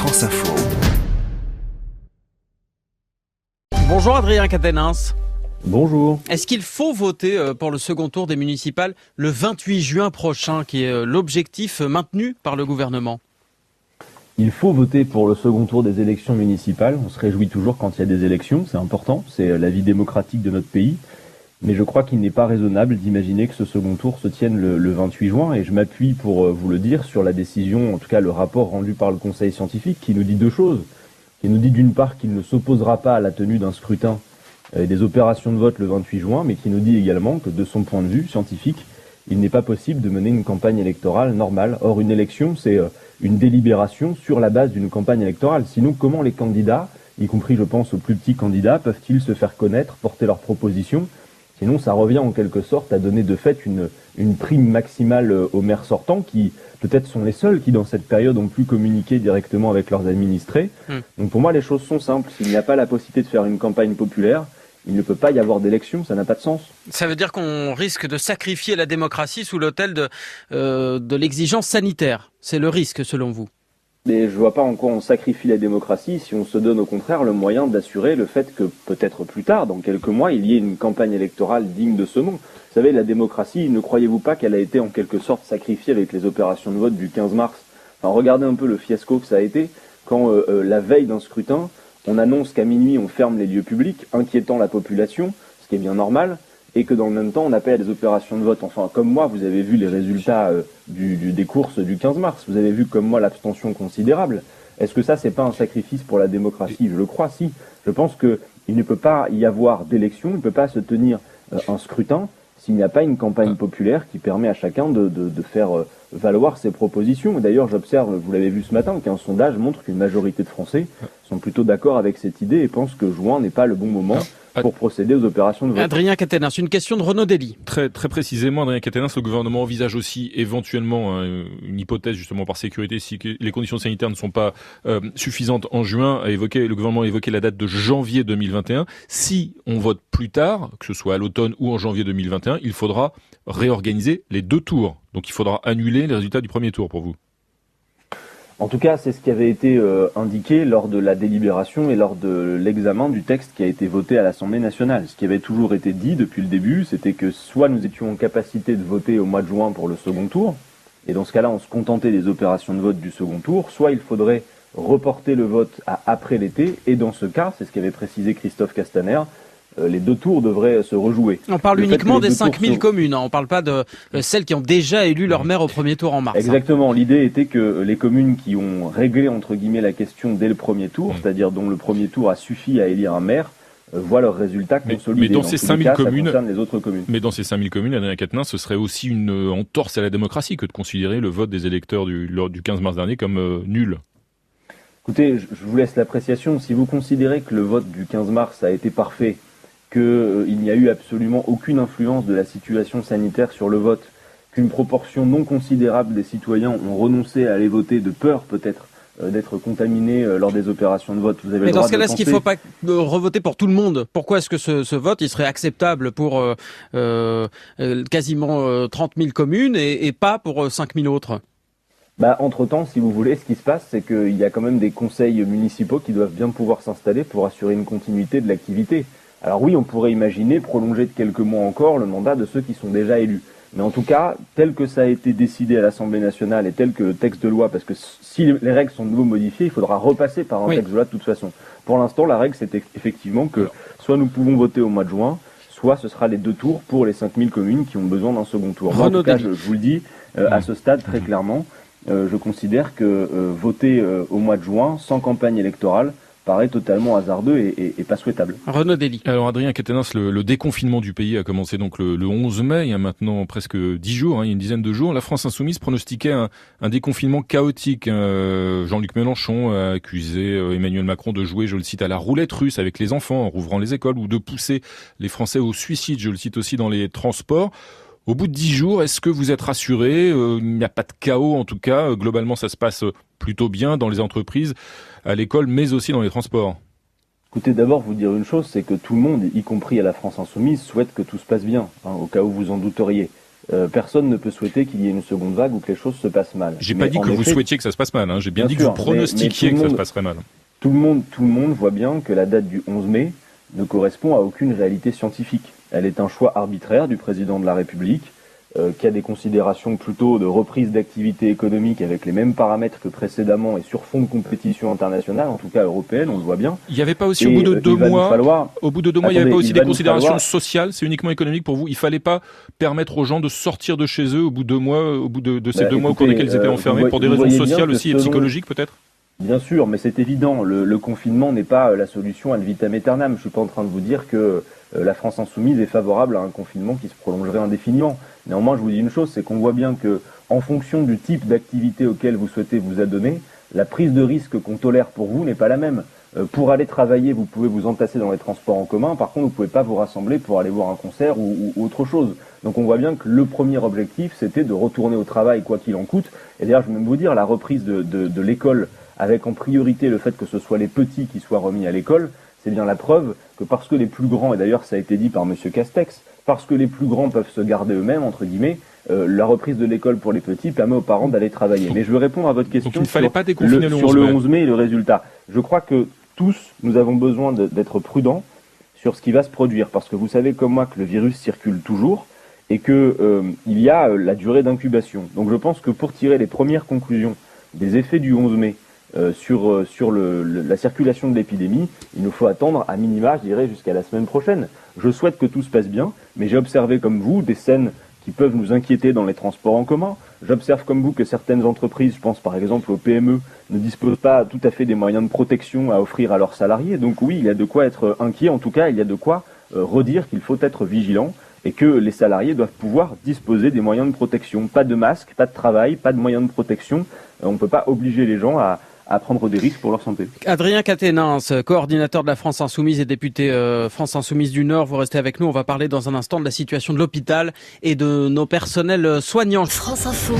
France Info. Bonjour Adrien Quatennens. Bonjour. Est-ce qu'il faut voter pour le second tour des municipales le 28 juin prochain, qui est l'objectif maintenu par le gouvernement ? Il faut voter pour le second tour des élections municipales. On se réjouit toujours quand il y a des élections, c'est important, c'est la vie démocratique de notre pays. Mais je crois qu'il n'est pas raisonnable d'imaginer que ce second tour se tienne le 28 juin. Et je m'appuie pour vous le dire sur la décision, en tout cas le rapport rendu par le Conseil scientifique, qui nous dit deux choses. Qui nous dit d'une part qu'il ne s'opposera pas à la tenue d'un scrutin et des opérations de vote le 28 juin, mais qui nous dit également que de son point de vue scientifique, il n'est pas possible de mener une campagne électorale normale. Or, une élection, c'est une délibération sur la base d'une campagne électorale. Sinon, comment les candidats, y compris je pense aux plus petits candidats, peuvent-ils se faire connaître, porter leurs propositions ? Sinon, ça revient en quelque sorte à donner de fait une prime maximale aux maires sortants qui peut-être sont les seuls qui dans cette période ont pu communiquer directement avec leurs administrés. Donc pour moi, les choses sont simples. S'il n'y a pas la possibilité de faire une campagne populaire, il ne peut pas y avoir d'élection, ça n'a pas de sens. Ça veut dire qu'on risque de sacrifier la démocratie sous l'autel de l'exigence sanitaire. C'est le risque selon vous ? Mais je vois pas en quoi on sacrifie la démocratie si on se donne au contraire le moyen d'assurer le fait que peut-être plus tard, dans quelques mois, il y ait une campagne électorale digne de ce nom. Vous savez, la démocratie, ne croyez-vous pas qu'elle a été en quelque sorte sacrifiée avec les opérations de vote du 15 mars ? Enfin, regardez un peu le fiasco que ça a été quand la veille d'un scrutin, on annonce qu'à minuit on ferme les lieux publics, inquiétant la population, ce qui est bien normal, et que dans le même temps on appelle à des opérations de vote. Enfin, comme moi, vous avez vu les résultats des courses du 15 mars, vous avez vu comme moi l'abstention considérable. Est-ce que ça, c'est pas un sacrifice pour la démocratie ? Je le crois, si. Je pense qu'il ne peut pas y avoir d'élection, il ne peut pas se tenir un scrutin s'il n'y a pas une campagne populaire qui permet à chacun de faire valoir ses propositions. Et d'ailleurs, j'observe, vous l'avez vu ce matin, qu'un sondage montre qu'une majorité de Français sont plutôt d'accord avec cette idée et pensent que juin n'est pas le bon moment pour procéder aux opérations de vote. Adrien Quatennens, une question de Renaud Dely. Très précisément, Adrien Quatennens, le gouvernement envisage aussi éventuellement une hypothèse justement par sécurité si les conditions sanitaires ne sont pas suffisantes en juin. Le gouvernement a évoqué la date de janvier 2021. Si on vote plus tard, que ce soit à l'automne ou en janvier 2021, il faudra réorganiser les deux tours. Donc il faudra annuler les résultats du premier tour pour vous. En tout cas, c'est ce qui avait été indiqué lors de la délibération et lors de l'examen du texte qui a été voté à l'Assemblée nationale. Ce qui avait toujours été dit depuis le début, c'était que soit nous étions en capacité de voter au mois de juin pour le second tour, et dans ce cas-là, on se contentait des opérations de vote du second tour, soit il faudrait reporter le vote à après l'été, et dans ce cas, c'est ce qu'avait précisé Christophe Castaner, les deux tours devraient se rejouer. On parle uniquement des 5000 communes, on ne parle pas de celles qui ont déjà élu leur maire au premier tour en mars. Exactement, l'idée était que les communes qui ont réglé entre guillemets la question dès le premier tour, c'est-à-dire dont le premier tour a suffi à élire un maire, voient leurs résultats consolidés. Mais dans ces 5000 communes, ça concerne les autres communes. Mais dans ces 5000 communes, Adrien Quatennens, ce serait aussi une entorse à la démocratie que de considérer le vote des électeurs du 15 mars dernier comme nul. Écoutez, je vous laisse l'appréciation. Si vous considérez que le vote du 15 mars a été parfait, qu'il n'y a eu absolument aucune influence de la situation sanitaire sur le vote, qu'une proportion non considérable des citoyens ont renoncé à aller voter de peur peut-être d'être contaminés lors des opérations de vote. Vous avez mais le droit dans ce cas-là, est-ce qu'il ne faut penser... pas revoter pour tout le monde ? Pourquoi est-ce que ce vote il serait acceptable pour quasiment 30 000 communes et pas pour 5 000 autres ? Entre-temps, si vous voulez, ce qui se passe, c'est qu'il y a quand même des conseils municipaux qui doivent bien pouvoir s'installer pour assurer une continuité de l'activité. Alors oui, on pourrait imaginer prolonger de quelques mois encore le mandat de ceux qui sont déjà élus. Mais en tout cas, tel que ça a été décidé à l'Assemblée nationale et tel que le texte de loi, parce que si les règles sont de nouveau modifiées, il faudra repasser par un texte de loi de toute façon. Pour l'instant, la règle, c'est effectivement que soit nous pouvons voter au mois de juin, soit ce sera les deux tours pour les 5000 communes qui ont besoin d'un second tour. Moi, en tout cas, je vous le dis, à ce stade, très clairement, je considère que voter au mois de juin, sans campagne électorale, paraît totalement hasardeux et pas souhaitable. Renaud Dely. Alors Adrien Quatennens, le déconfinement du pays a commencé donc le 11 mai, il y a maintenant presque 10 jours, il y a une dizaine de jours. La France Insoumise pronostiquait un déconfinement chaotique. Jean-Luc Mélenchon a accusé Emmanuel Macron de jouer, je le cite, à la roulette russe avec les enfants en rouvrant les écoles ou de pousser les Français au suicide, je le cite aussi, dans les transports. Au bout de 10 jours, est-ce que vous êtes rassuré ? Il n'y a pas de chaos en tout cas. Globalement, ça se passe plutôt bien dans les entreprises, à l'école, mais aussi dans les transports. Écoutez, d'abord, vous dire une chose, c'est que tout le monde, y compris à la France Insoumise, souhaite que tout se passe bien, au cas où vous en douteriez. Personne ne peut souhaiter qu'il y ait une seconde vague ou que les choses se passent mal. J'ai pas dit que vous souhaitiez que ça se passe mal, hein. J'ai bien dit que vous pronostiquiez que ça se passerait mal. Tout le monde voit bien que la date du 11 mai ne correspond à aucune réalité scientifique. Elle est un choix arbitraire du président de la République, qui a des considérations plutôt de reprise d'activité économique avec les mêmes paramètres que précédemment et sur fond de compétition internationale, en tout cas européenne, on le voit bien. Il n'y avait pas aussi au bout de 2 mois, il n'y avait pas aussi des considérations sociales, c'est uniquement économique pour vous? Il fallait pas permettre aux gens de sortir de chez eux au bout de 2 mois, au bout de ces 2 mois au cours desquels ils étaient enfermés, pour des raisons sociales aussi et psychologiques peut-être? Bien sûr, mais c'est évident, le confinement n'est pas la solution ad vitam aeternam. Je suis pas en train de vous dire que la France insoumise est favorable à un confinement qui se prolongerait indéfiniment. Néanmoins, je vous dis une chose, c'est qu'on voit bien que, en fonction du type d'activité auquel vous souhaitez vous adonner, la prise de risque qu'on tolère pour vous n'est pas la même. Pour aller travailler, vous pouvez vous entasser dans les transports en commun, par contre, vous pouvez pas vous rassembler pour aller voir un concert ou autre chose. Donc on voit bien que le premier objectif, c'était de retourner au travail quoi qu'il en coûte. Et d'ailleurs, je vais même vous dire, la reprise de l'école, avec en priorité le fait que ce soit les petits qui soient remis à l'école, c'est bien la preuve que parce que les plus grands, et d'ailleurs ça a été dit par Monsieur Castex, parce que les plus grands peuvent se garder eux-mêmes, entre guillemets, la reprise de l'école pour les petits permet aux parents d'aller travailler. Mais je veux répondre à votre question sur le 11 mai et le résultat. Je crois que tous, nous avons besoin d'être prudents sur ce qui va se produire, parce que vous savez comme moi que le virus circule toujours, et que il y a la durée d'incubation. Donc je pense que pour tirer les premières conclusions des effets du 11 mai, sur la circulation de l'épidémie, il nous faut attendre à minima, je dirais, jusqu'à la semaine prochaine. Je souhaite que tout se passe bien, mais j'ai observé comme vous des scènes qui peuvent nous inquiéter dans les transports en commun. J'observe comme vous que certaines entreprises, je pense par exemple aux PME, ne disposent pas tout à fait des moyens de protection à offrir à leurs salariés. Donc oui, il y a de quoi être inquiet, en tout cas il y a de quoi redire qu'il faut être vigilant et que les salariés doivent pouvoir disposer des moyens de protection. Pas de masque, pas de travail, pas de moyens de protection. On ne peut pas obliger les gens à prendre des risques pour leur santé. Adrien Quatennens, coordinateur de la France Insoumise et député France Insoumise du Nord, vous restez avec nous. On va parler dans un instant de la situation de l'hôpital et de nos personnels soignants. France Info.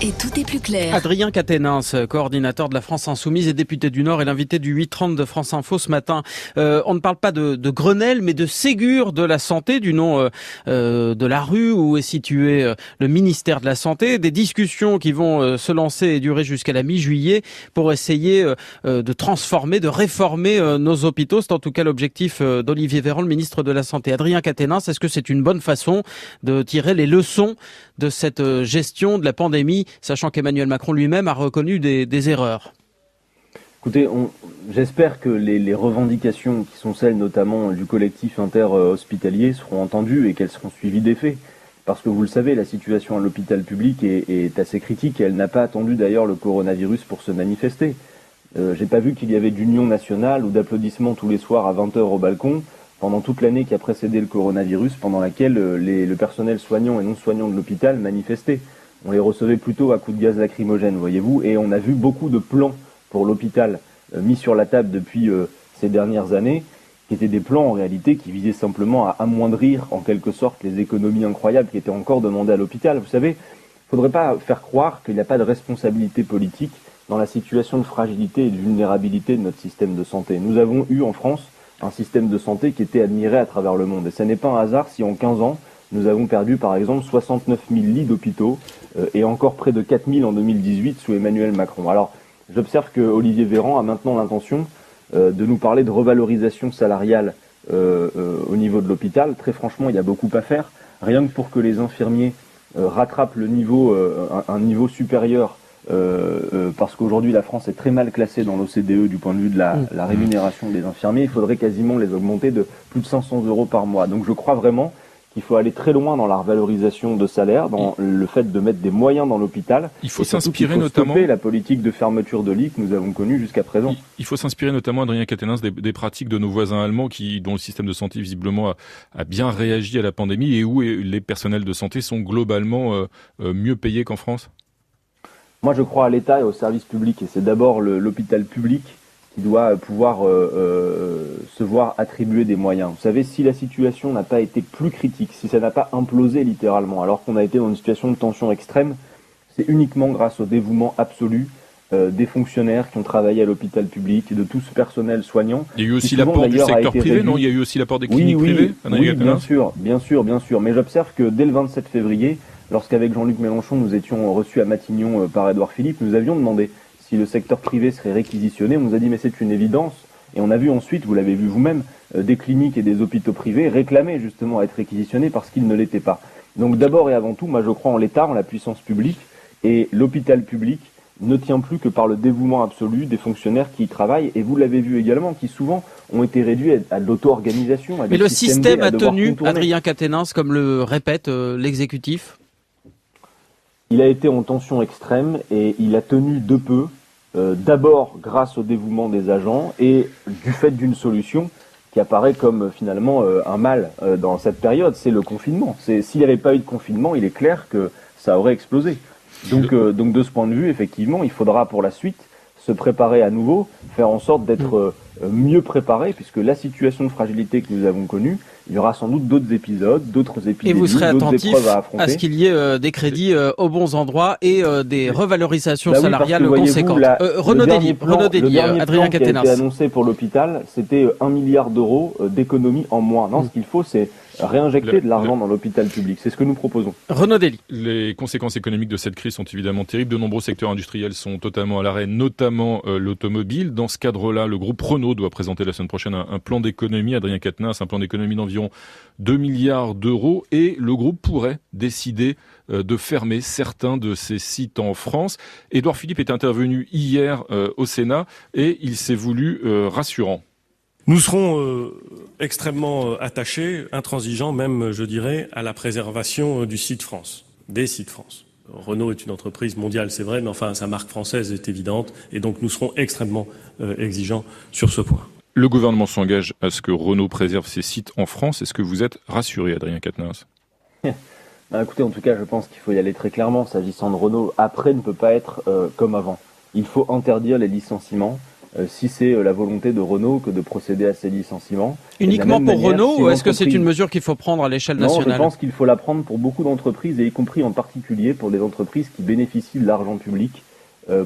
Et tout est plus clair. Adrien Quatennens, coordinateur de la France Insoumise et député du Nord, est l'invité du 8h30 de France Info ce matin. On ne parle pas de Grenelle, mais de Ségur de la Santé, du nom de la rue où est situé le ministère de la Santé. Des discussions qui vont se lancer et durer jusqu'à la mi-juillet pour essayer de transformer, de réformer nos hôpitaux. C'est en tout cas l'objectif d'Olivier Véran, le ministre de la Santé. Adrien Quatennens, est-ce que c'est une bonne façon de tirer les leçons de cette gestion de la pandémie, sachant qu'Emmanuel Macron lui-même a reconnu des erreurs? Écoutez, j'espère que les revendications qui sont celles notamment du collectif interhospitalier seront entendues et qu'elles seront suivies des faits. Parce que vous le savez, la situation à l'hôpital public est assez critique et elle n'a pas attendu d'ailleurs le coronavirus pour se manifester. J'ai pas vu qu'il y avait d'union nationale ou d'applaudissements tous les soirs à 20h au balcon pendant toute l'année qui a précédé le coronavirus, pendant laquelle le personnel soignant et non soignant de l'hôpital manifestait. On les recevait plutôt à coups de gaz lacrymogène, voyez-vous, et on a vu beaucoup de plans pour l'hôpital mis sur la table depuis ces dernières années, qui étaient des plans en réalité qui visaient simplement à amoindrir en quelque sorte les économies incroyables qui étaient encore demandées à l'hôpital. Vous savez, il ne faudrait pas faire croire qu'il n'y a pas de responsabilité politique dans la situation de fragilité et de vulnérabilité de notre système de santé. Nous avons eu en France un système de santé qui était admiré à travers le monde. Et ce n'est pas un hasard si en 15 ans, nous avons perdu par exemple 69 000 lits d'hôpitaux et encore près de 4 000 en 2018 sous Emmanuel Macron. Alors, j'observe que Olivier Véran a maintenant l'intention de nous parler de revalorisation salariale au niveau de l'hôpital. Très franchement, il y a beaucoup à faire. Rien que pour que les infirmiers rattrapent le niveau, un niveau supérieur, parce qu'aujourd'hui la France est très mal classée dans l'OCDE du point de vue de la rémunération des infirmiers. Il faudrait quasiment les augmenter de plus de 500 € par mois. Donc je crois vraiment qu'il faut aller très loin dans la revalorisation de salaire, dans le fait de mettre des moyens dans l'hôpital. Il faut s'inspirer notamment stopper la politique de fermeture de lits que nous avons connue jusqu'à présent. Il faut s'inspirer notamment, Adrien Quatennens, des pratiques de nos voisins allemands dont le système de santé visiblement a bien réagi à la pandémie et où les personnels de santé sont globalement mieux payés qu'en France. Moi, je crois à l'État et au service public, et c'est d'abord l'hôpital public qui doit pouvoir se voir attribuer des moyens. Vous savez, si la situation n'a pas été plus critique, si ça n'a pas implosé littéralement, alors qu'on a été dans une situation de tension extrême, c'est uniquement grâce au dévouement absolu des fonctionnaires qui ont travaillé à l'hôpital public, de tout ce personnel soignant. Il y a eu aussi l'apport du secteur privé, non? Il y a eu aussi l'apport des cliniques privées? Oui, bien sûr. Mais j'observe que dès le 27 février, lorsqu'avec Jean-Luc Mélenchon, nous étions reçus à Matignon par Édouard Philippe, nous avions demandé si le secteur privé serait réquisitionné. On nous a dit mais c'est une évidence. Et on a vu ensuite, vous l'avez vu vous-même, des cliniques et des hôpitaux privés réclamer justement à être réquisitionnés parce qu'ils ne l'étaient pas. Donc d'abord et avant tout, moi je crois en l'État, en la puissance publique, et l'hôpital public ne tient plus que par le dévouement absolu des fonctionnaires qui y travaillent, et vous l'avez vu également, qui souvent ont été réduits à de l'auto-organisation. Mais le système a tenu, Adrien Quatennens, comme le répète l'exécutif? Il a été en tension extrême et il a tenu de peu, d'abord grâce au dévouement des agents et du fait d'une solution qui apparaît comme finalement un mal dans cette période, c'est le confinement. S'il n'y avait pas eu de confinement, il est clair que ça aurait explosé. Donc de ce point de vue, effectivement, il faudra pour la suite se préparer à nouveau, faire en sorte d'être mieux préparé, puisque la situation de fragilité que nous avons connue, il y aura sans doute d'autres épisodes, d'autres épidémies, et vous serez attentif à ce qu'il y ait des crédits aux bons endroits et des revalorisations oui, salariales conséquentes. Renaud Dély, Adrien Quatennens. Le dernier plan qui a été annoncé pour l'hôpital, c'était 1 milliard d'euros d'économies en moins. Non, ce qu'il faut, c'est réinjecter de l'argent dans l'hôpital public. C'est ce que nous proposons. Renaud Dély. Les conséquences économiques de cette crise sont évidemment terribles. De nombreux secteurs industriels sont totalement à l'arrêt, notamment l'automobile. Dans ce cadre-là, le groupe Renault doit présenter la semaine prochaine un plan d'économie. Adrien Quatennens, un plan d'économie d'environ 2 milliards d'euros. Et le groupe pourrait décider de fermer certains de ses sites en France. Édouard Philippe est intervenu hier au Sénat et il s'est voulu rassurant. Nous serons extrêmement attachés, intransigeants même, je dirais, à la préservation du site France, des sites France. Renault est une entreprise mondiale, c'est vrai, mais enfin sa marque française est évidente et donc nous serons extrêmement exigeants sur ce point. Le gouvernement s'engage à ce que Renault préserve ses sites en France. Est-ce que vous êtes rassuré, Adrien Quatennens? Écoutez, en tout cas, je pense qu'il faut y aller très clairement. S'agissant de Renault, après ne peut pas être comme avant. Il faut interdire les licenciements. Si c'est la volonté de Renault que de procéder à ces licenciements. Uniquement pour Renault, ou est-ce que c'est une mesure qu'il faut prendre à l'échelle nationale? Non, je pense qu'il faut la prendre pour beaucoup d'entreprises, et y compris en particulier pour des entreprises qui bénéficient de l'argent public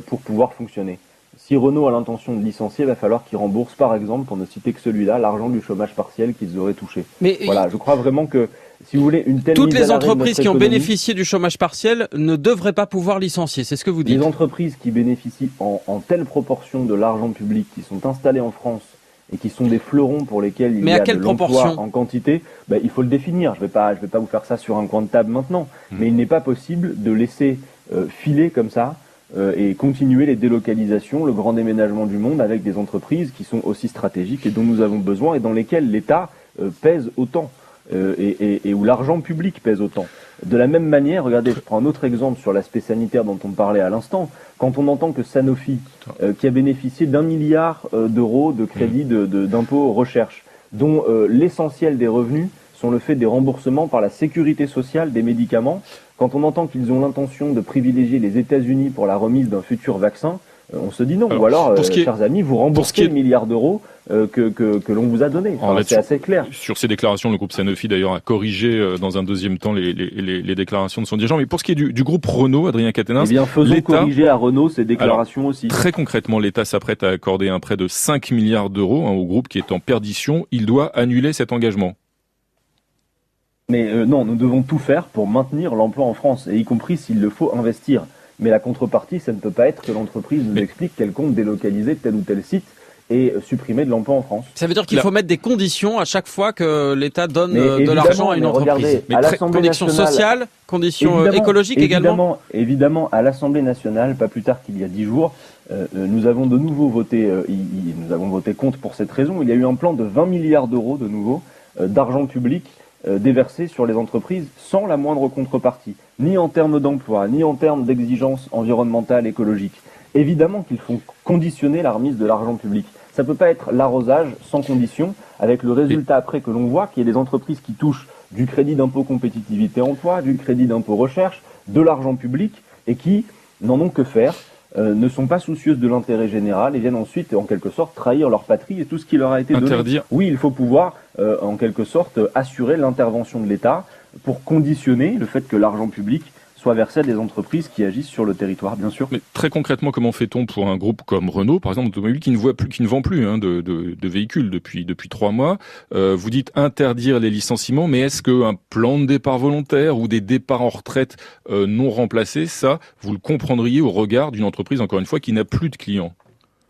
pour pouvoir fonctionner. Si Renault a l'intention de licencier, il va falloir qu'il rembourse, par exemple, pour ne citer que celui-là, l'argent du chômage partiel qu'ils auraient touché. Mais voilà, je crois vraiment que, si vous voulez, une telle toutes les entreprises qui ont bénéficié du chômage partiel ne devraient pas pouvoir licencier, c'est ce que vous dites. Les entreprises qui bénéficient en telle proportion de l'argent public, qui sont installées en France et qui sont des fleurons pour lesquels il y a de l'emploi en quantité, il faut le définir. Je vais pas vous faire ça sur un coin de table maintenant, mais il n'est pas possible de laisser filer comme ça et continuer les délocalisations, le grand déménagement du monde avec des entreprises qui sont aussi stratégiques et dont nous avons besoin et dans lesquelles l'État pèse autant. Et où l'argent public pèse autant. De la même manière, regardez, je prends un autre exemple sur l'aspect sanitaire dont on parlait à l'instant. Quand on entend que Sanofi, qui a bénéficié d'1 milliard d'euros de crédits d'impôt recherche, dont l'essentiel des revenus sont le fait des remboursements par la sécurité sociale des médicaments, quand on entend qu'ils ont l'intention de privilégier les États-Unis pour la remise d'un futur vaccin, on se dit non. Ou alors, chers amis, vous remboursez le milliard d'euros que l'on vous a donné. Enfin, c'est assez clair. Sur ces déclarations, le groupe Sanofi d'ailleurs a corrigé dans un deuxième temps les déclarations de son dirigeant. Mais pour ce qui est du groupe Renault, Adrien Quatennens, faisons corriger à Renault ces déclarations aussi. Très concrètement, l'État s'apprête à accorder un prêt de 5 milliards d'euros au groupe qui est en perdition. Il doit annuler cet engagement. Mais non, nous devons tout faire pour maintenir l'emploi en France, et y compris s'il le faut investir. Mais la contrepartie, ça ne peut pas être que l'entreprise nous explique qu'elle compte délocaliser tel ou tel site et supprimer de l'emploi en France. Ça veut dire qu'il faut mettre des conditions à chaque fois que l'État donne de l'argent à une entreprise. Regardez, à l'Assemblée conditions nationale, conditions sociales, conditions écologiques également. Évidemment, à l'Assemblée nationale, pas plus tard qu'il y a 10 jours, nous avons de nouveau voté, nous avons voté contre pour cette raison. Il y a eu un plan de 20 milliards d'euros de nouveau d'argent public déversés sur les entreprises sans la moindre contrepartie, ni en termes d'emploi, ni en termes d'exigences environnementales, écologiques. Évidemment qu'il faut conditionner la remise de l'argent public. Ça ne peut pas être l'arrosage sans condition, avec le résultat après que l'on voit qu'il y a des entreprises qui touchent du crédit d'impôt compétitivité emploi, du crédit d'impôt recherche, de l'argent public, et qui n'en ont que faire, ne sont pas soucieuses de l'intérêt général et viennent ensuite, en quelque sorte, trahir leur patrie et tout ce qui leur a été donné. Oui, il faut pouvoir, en quelque sorte, assurer l'intervention de l'État pour conditionner le fait que l'argent public soit versé à des entreprises qui agissent sur le territoire, bien sûr. Mais très concrètement, comment fait-on pour un groupe comme Renault, par exemple, automobile, qui ne vend plus de véhicules depuis 3 mois? Vous dites interdire les licenciements, mais est-ce qu'un plan de départ volontaire ou des départs en retraite non remplacés, ça, vous le comprendriez au regard d'une entreprise, encore une fois, qui n'a plus de clients?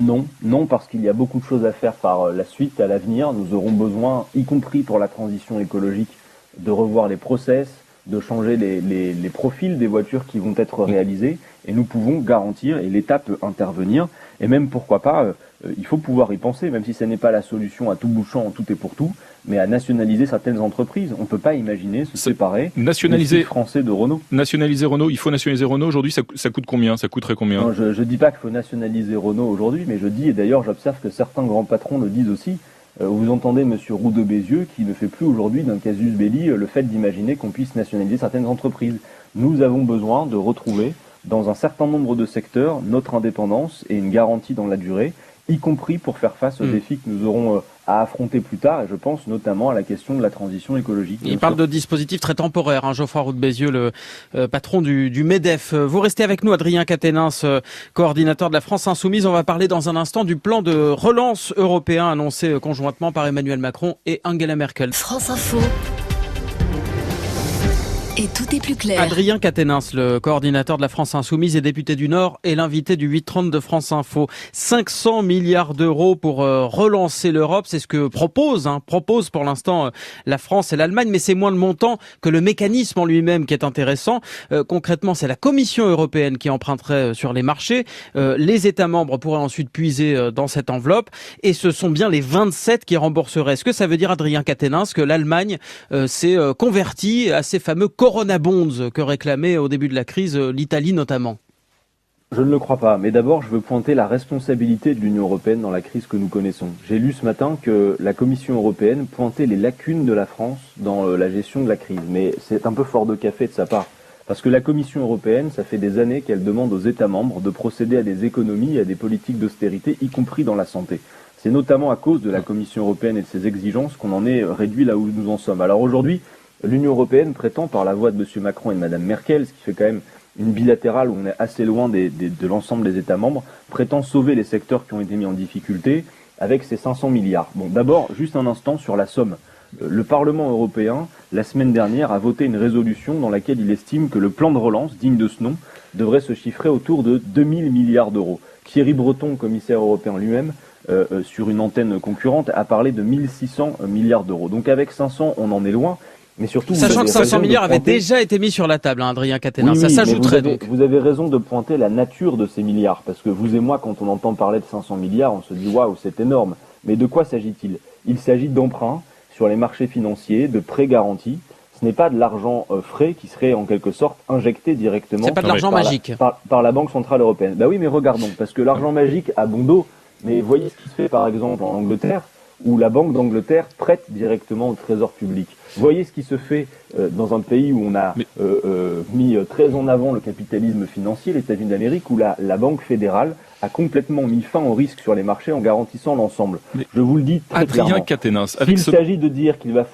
Non, parce qu'il y a beaucoup de choses à faire par la suite, à l'avenir. Nous aurons besoin, y compris pour la transition écologique, de revoir les process, de changer les profils des voitures qui vont être réalisées, et nous pouvons garantir, et l'État peut intervenir, et même pourquoi pas, il faut pouvoir y penser, même si ce n'est pas la solution à tout bout de champ, en tout et pour tout, mais à nationaliser certaines entreprises. On ne peut pas imaginer se séparer des français de Renault. Nationaliser Renault, il faut nationaliser Renault aujourd'hui, ça coûte combien? Ça coûterait combien? Non, je ne dis pas qu'il faut nationaliser Renault aujourd'hui, mais je dis, et d'ailleurs j'observe que certains grands patrons le disent aussi, vous entendez M. Roux de Bézieux qui ne fait plus aujourd'hui d'un casus belli le fait d'imaginer qu'on puisse nationaliser certaines entreprises. Nous avons besoin de retrouver dans un certain nombre de secteurs notre indépendance et une garantie dans la durée, y compris pour faire face aux défis que nous aurons à affronter plus tard, et je pense notamment à la question de la transition écologique. Il parle de dispositifs très temporaires, Geoffroy Roux de Bézieux, le patron du MEDEF. Vous restez avec nous, Adrien Quatennens, coordinateur de la France Insoumise. On va parler dans un instant du plan de relance européen annoncé conjointement par Emmanuel Macron et Angela Merkel. France Info. Et tout est plus clair. Adrien Quatennens, le coordinateur de la France Insoumise et député du Nord, est l'invité du 8h30 de France Info. 500 milliards d'euros pour relancer l'Europe, c'est ce que propose pour l'instant la France et l'Allemagne, mais c'est moins le montant que le mécanisme en lui-même qui est intéressant. Concrètement, c'est la Commission européenne qui emprunterait sur les marchés. Les États membres pourraient ensuite puiser dans cette enveloppe, et ce sont bien les 27 qui rembourseraient. Est-ce que ça veut dire, Adrien Quatennens, que l'Allemagne s'est convertie à ces fameux Corona Bonds que réclamait au début de la crise l'Italie notamment? Je ne le crois pas, mais d'abord je veux pointer la responsabilité de l'Union européenne dans la crise que nous connaissons. J'ai lu ce matin que la Commission européenne pointait les lacunes de la France dans la gestion de la crise, mais c'est un peu fort de café de sa part. Parce que la Commission européenne, ça fait des années qu'elle demande aux États membres de procéder à des économies et à des politiques d'austérité, y compris dans la santé. C'est notamment à cause de la Commission européenne et de ses exigences qu'on en est réduit là où nous en sommes. Alors aujourd'hui, l'Union européenne prétend, par la voix de M. Macron et de Mme Merkel, ce qui fait quand même une bilatérale où on est assez loin de l'ensemble des États membres, prétend sauver les secteurs qui ont été mis en difficulté avec ces 500 milliards. Bon, d'abord, juste un instant sur la somme. Le Parlement européen, la semaine dernière, a voté une résolution dans laquelle il estime que le plan de relance, digne de ce nom, devrait se chiffrer autour de 2000 milliards d'euros. Thierry Breton, commissaire européen lui-même, sur une antenne concurrente, a parlé de 1600 milliards d'euros. Donc avec 500, on en est loin. Mais surtout, sachant que 500 milliards avaient déjà été mis sur la table, Adrien Quatennens, ça s'ajouterait donc. Vous avez raison de pointer la nature de ces milliards, parce que vous et moi, quand on entend parler de 500 milliards, on se dit waouh, c'est énorme. Mais de quoi s'agit-il? Il s'agit d'emprunts sur les marchés financiers, de prêts garantis. Ce n'est pas de l'argent frais qui serait en quelque sorte injecté directement. C'est pas de l'argent magique. Par la Banque Centrale Européenne. Bah oui, mais regardons, parce que l'argent magique a bon dos. Mais voyez ce qui se fait par exemple en Angleterre, où la Banque d'Angleterre prête directement au Trésor public. Voyez ce qui se fait dans un pays où on a mis très en avant le capitalisme financier, les États-Unis d'Amérique, où la Banque fédérale a complètement mis fin au risque sur les marchés en garantissant l'ensemble. Je vous le dis très clairement. Adrien Quatennens, s'il s'agit de dire qu'il va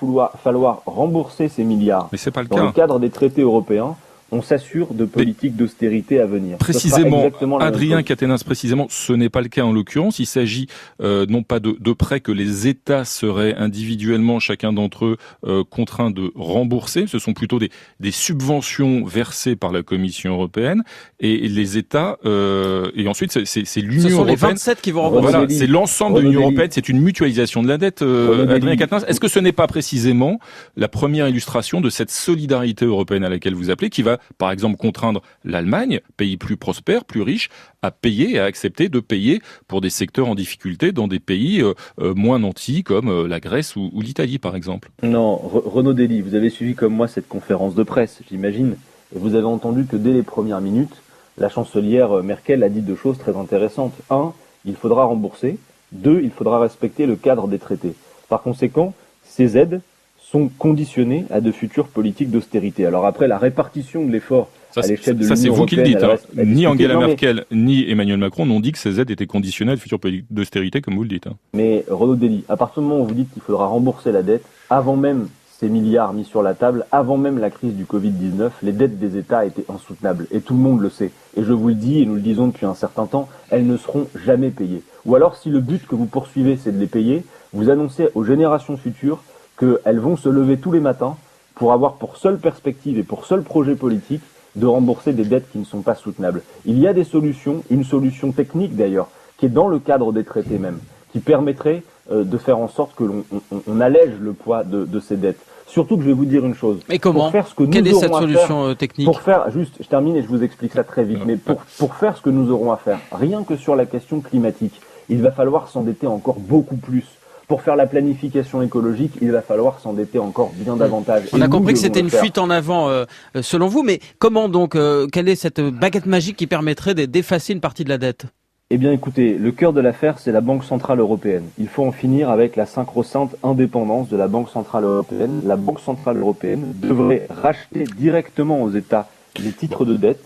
falloir rembourser ces milliards le cadre des traités européens, on s'assure de politiques d'austérité à venir. Précisément, Adrien Quatennens, précisément, ce n'est pas le cas en l'occurrence. Il s'agit non pas de prêts que les États seraient individuellement, chacun d'entre eux, contraints de rembourser. Ce sont plutôt des subventions versées par la Commission européenne. Et les États, et ensuite c'est l'Union européenne. Ce sont les 27 qui vont rembourser. Voilà, c'est l'ensemble de l'Union européenne. C'est une mutualisation de la dette, Adrien Quatennens. Est-ce que ce n'est pas précisément la première illustration de cette solidarité européenne à laquelle vous appelez, qui va par exemple contraindre l'Allemagne, pays plus prospère, plus riche, à payer et à accepter de payer pour des secteurs en difficulté dans des pays moins nantis comme la Grèce ou l'Italie par exemple? Non, Renaud Dely, vous avez suivi comme moi cette conférence de presse, j'imagine, et vous avez entendu que dès les premières minutes, la chancelière Merkel a dit deux choses très intéressantes. 1, il faudra rembourser. 2, il faudra respecter le cadre des traités. Par conséquent, ces aides sont conditionnés à de futures politiques d'austérité. Alors après, la répartition de l'effort à l'échelle de l'Union européenne... Ça, c'est vous qui le dites. Ni Angela Merkel, ni Emmanuel Macron n'ont dit que ces aides étaient conditionnées à de futures politiques d'austérité, comme vous le dites. Mais Renaud Dely, à partir du moment où vous dites qu'il faudra rembourser la dette, avant même ces milliards mis sur la table, avant même la crise du Covid-19, les dettes des États étaient insoutenables. Et tout le monde le sait. Et je vous le dis, et nous le disons depuis un certain temps, elles ne seront jamais payées. Ou alors, si le but que vous poursuivez, c'est de les payer, vous annoncez aux générations futures qu'elles vont se lever tous les matins pour avoir pour seule perspective et pour seul projet politique de rembourser des dettes qui ne sont pas soutenables. Il y a des solutions, une solution technique d'ailleurs, qui est dans le cadre des traités même, qui permettrait de faire en sorte que l'on allège le poids de ces dettes. Surtout que je vais vous dire une chose. Et comment? Pour faire ce que nous Quelle est cette aurons solution technique? Pour faire, juste, je termine et je vous explique ça très vite, mais pour faire ce que nous aurons à faire, rien que sur la question climatique, il va falloir s'endetter encore beaucoup plus. Pour faire la planification écologique, il va falloir s'endetter encore bien davantage. On a compris que c'était une fuite en avant selon vous, mais comment donc, quelle est cette baguette magique qui permettrait d'effacer une partie de la dette? Eh bien écoutez, le cœur de l'affaire, c'est la Banque Centrale Européenne. Il faut en finir avec la sacro-sainte indépendance de la Banque Centrale Européenne. La Banque Centrale Européenne devrait racheter directement aux États les titres de dette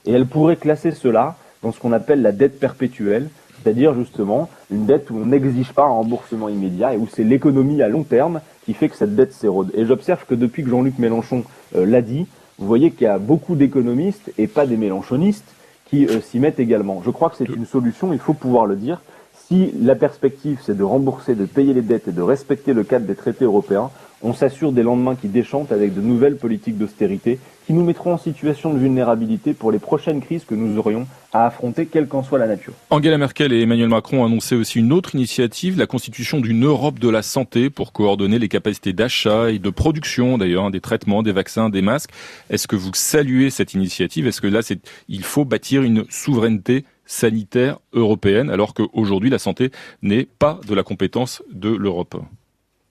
et elle pourrait classer cela dans ce qu'on appelle la dette perpétuelle, c'est-à-dire justement une dette où on n'exige pas un remboursement immédiat et où c'est l'économie à long terme qui fait que cette dette s'érode. Et j'observe que depuis que Jean-Luc Mélenchon l'a dit, vous voyez qu'il y a beaucoup d'économistes et pas des mélenchonistes qui s'y mettent également. Je crois que c'est une solution, il faut pouvoir le dire. Si la perspective c'est de rembourser, de payer les dettes et de respecter le cadre des traités européens, on s'assure des lendemains qui déchantent avec de nouvelles politiques d'austérité qui nous mettront en situation de vulnérabilité pour les prochaines crises que nous aurions à affronter, quelle qu'en soit la nature. Angela Merkel et Emmanuel Macron ont annoncé aussi une autre initiative, la constitution d'une Europe de la santé pour coordonner les capacités d'achat et de production d'ailleurs, des traitements, des vaccins, des masques. Est-ce que vous saluez cette initiative? Est-ce que là, il faut bâtir une souveraineté sanitaire européenne alors qu'aujourd'hui la santé n'est pas de la compétence de l'Europe?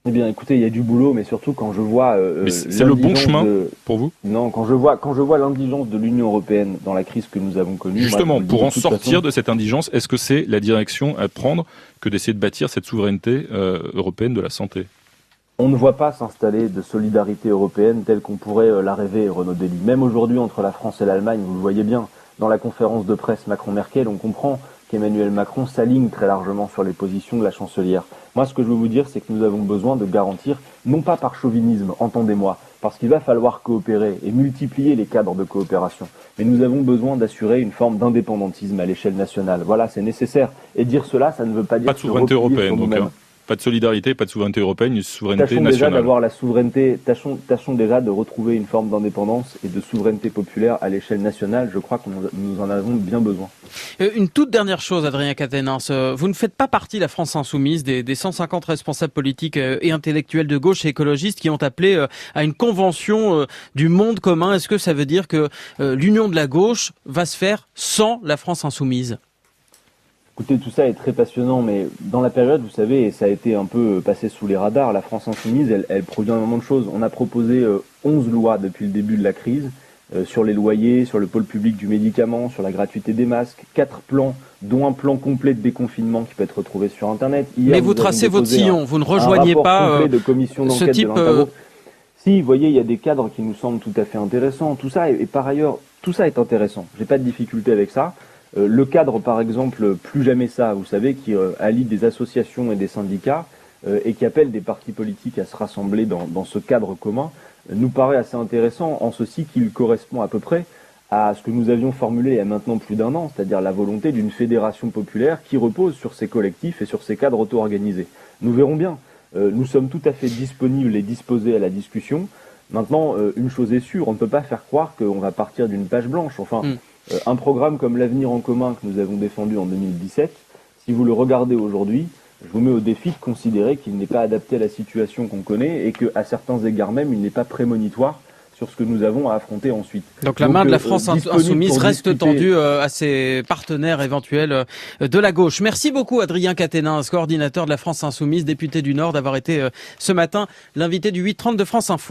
Eh bien, écoutez, il y a du boulot, mais surtout quand je vois... mais c'est le bon chemin pour vous? Non, quand je vois l'indigence de l'Union européenne dans la crise que nous avons connue... Justement, moi, pour en sortir de cette indigence, est-ce que c'est la direction à prendre que d'essayer de bâtir cette souveraineté européenne de la santé? On ne voit pas s'installer de solidarité européenne telle qu'on pourrait la rêver, Renaud Dely. Même aujourd'hui, entre la France et l'Allemagne, vous le voyez bien, dans la conférence de presse Macron-Merkel, on comprend qu'Emmanuel Macron s'aligne très largement sur les positions de la chancelière. Moi, ce que je veux vous dire, c'est que nous avons besoin de garantir, non pas par chauvinisme, entendez-moi, parce qu'il va falloir coopérer et multiplier les cadres de coopération, mais nous avons besoin d'assurer une forme d'indépendantisme à l'échelle nationale. Voilà, c'est nécessaire. Et dire cela, ça ne veut pas dire... Pas de souveraineté européenne, donc. Pas de solidarité, pas de souveraineté européenne, une souveraineté nationale. Déjà d'avoir la souveraineté, tâchons déjà de retrouver une forme d'indépendance et de souveraineté populaire à l'échelle nationale. Je crois que nous en avons bien besoin. Une toute dernière chose, Adrien Quatennens. Vous ne faites pas partie, la France Insoumise, des 150 responsables politiques et intellectuels de gauche et écologistes qui ont appelé à une convention du monde commun. Est-ce que ça veut dire que l'union de la gauche va se faire sans la France Insoumise ? Écoutez, tout ça est très passionnant, mais dans la période, vous savez, et ça a été un peu passé sous les radars, la France Insoumise, elle produit énormément de choses. On a proposé 11 lois depuis le début de la crise, sur les loyers, sur le pôle public du médicament, sur la gratuité des masques, 4 plans, dont un plan complet de déconfinement qui peut être retrouvé sur Internet. Hier, mais vous tracez votre sillon, vous ne rejoignez pas de commission ce d'enquête type... Si, vous voyez, il y a des cadres qui nous semblent tout à fait intéressants. Tout ça, et par ailleurs, tout ça est intéressant. J'ai pas de difficulté avec ça. Le cadre, par exemple, Plus jamais ça, vous savez, qui allie des associations et des syndicats et qui appelle des partis politiques à se rassembler dans ce cadre commun, nous paraît assez intéressant en ceci qu'il correspond à peu près à ce que nous avions formulé il y a maintenant plus d'1 an, c'est-à-dire la volonté d'une fédération populaire qui repose sur ces collectifs et sur ces cadres auto-organisés. Nous verrons bien. Nous sommes tout à fait disponibles et disposés à la discussion. Maintenant, une chose est sûre, on ne peut pas faire croire qu'on va partir d'une page blanche. Enfin, un programme comme l'Avenir en commun que nous avons défendu en 2017, si vous le regardez aujourd'hui, je vous mets au défi de considérer qu'il n'est pas adapté à la situation qu'on connaît et qu'à certains égards même, il n'est pas prémonitoire sur ce que nous avons à affronter ensuite. Donc la main de la France Insoumise reste tendue à ses partenaires éventuels de la gauche. Merci beaucoup Adrien Quatennens, coordinateur de la France Insoumise, député du Nord, d'avoir été ce matin l'invité du 8h30 de France Info.